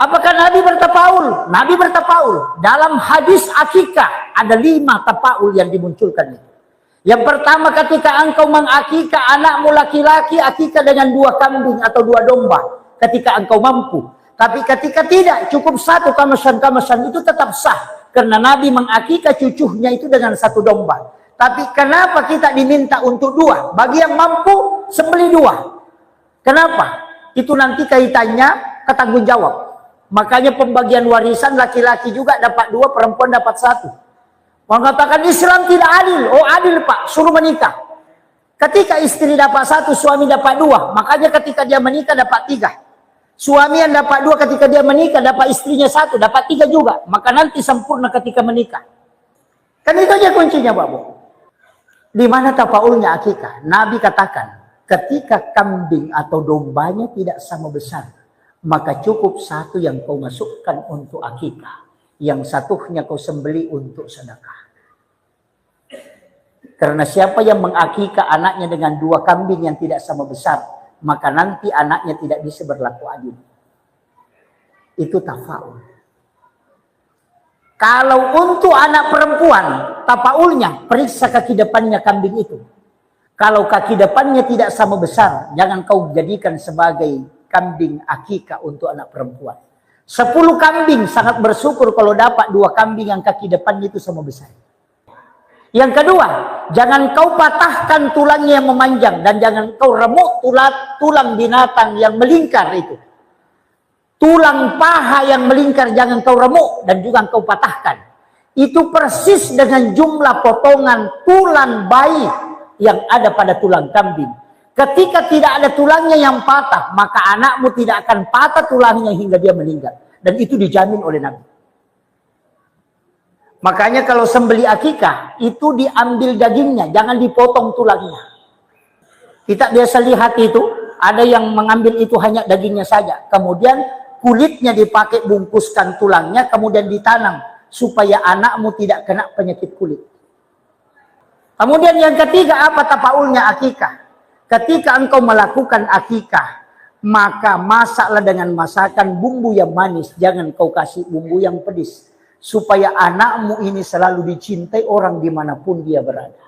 Apakah Nabi bertapaul? Nabi bertapaul. Dalam hadis akikah ada 5 tapaul yang dimunculkan. Yang pertama, ketika engkau mengakikah anakmu laki-laki, akikah dengan 2 kambing atau 2 domba. Ketika engkau mampu. Tapi ketika tidak, cukup 1 kamasan-kamasan itu tetap sah. Karena Nabi mengakikah cucunya itu dengan 1 domba. Tapi kenapa kita diminta untuk 2? Bagi yang mampu, sembelih 2. Kenapa? Itu nanti kaitannya ke tanggung jawab. Makanya pembagian warisan laki-laki juga dapat 2, perempuan dapat 1. Mengatakan Islam tidak adil. Oh adil Pak, suruh menikah. Ketika istri dapat 1, suami dapat 2. Makanya ketika dia menikah dapat 3. Suami yang dapat 2 ketika dia menikah dapat istrinya 1, dapat 3 juga. Maka nanti sempurna ketika menikah. Kan itu aja kuncinya Pak Bu. Di mana tapaulnya akikah? Nabi katakan, ketika kambing atau dombanya tidak sama besar, maka cukup 1 yang kau masukkan untuk akikah, yang 1-nya kau sembeli untuk sedekah. Karena siapa yang mengakikah anaknya dengan 2 kambing yang tidak sama besar, maka nanti anaknya tidak bisa berlaku adil. Itu tafaul. Kalau untuk anak perempuan, tapaulnya, periksa kaki depannya kambing itu. Kalau kaki depannya tidak sama besar, jangan kau jadikan sebagai kambing akikah untuk anak perempuan. 10 kambing sangat bersyukur kalau dapat 2 kambing yang kaki depannya itu sama besar. Yang kedua, jangan kau patahkan tulangnya yang memanjang. Dan jangan kau remuk tulang binatang yang melingkar itu. Tulang paha yang melingkar jangan kau remuk dan juga kau patahkan. Itu persis dengan jumlah potongan tulang bayi yang ada pada tulang kambing. Ketika tidak ada tulangnya yang patah, maka anakmu tidak akan patah tulangnya hingga dia meninggal. Dan itu dijamin oleh Nabi. Makanya kalau sembeli akikah, itu diambil dagingnya, jangan dipotong tulangnya. Kita biasa lihat itu, ada yang mengambil itu hanya dagingnya saja. Kemudian kulitnya dipakai bungkuskan tulangnya, kemudian ditanam supaya anakmu tidak kena penyakit kulit. Kemudian yang ketiga, apa tapaulnya akikah? Ketika engkau melakukan akikah, maka masaklah dengan masakan bumbu yang manis, jangan kau kasih bumbu yang pedis, supaya anakmu ini selalu dicintai orang dimanapun dia berada.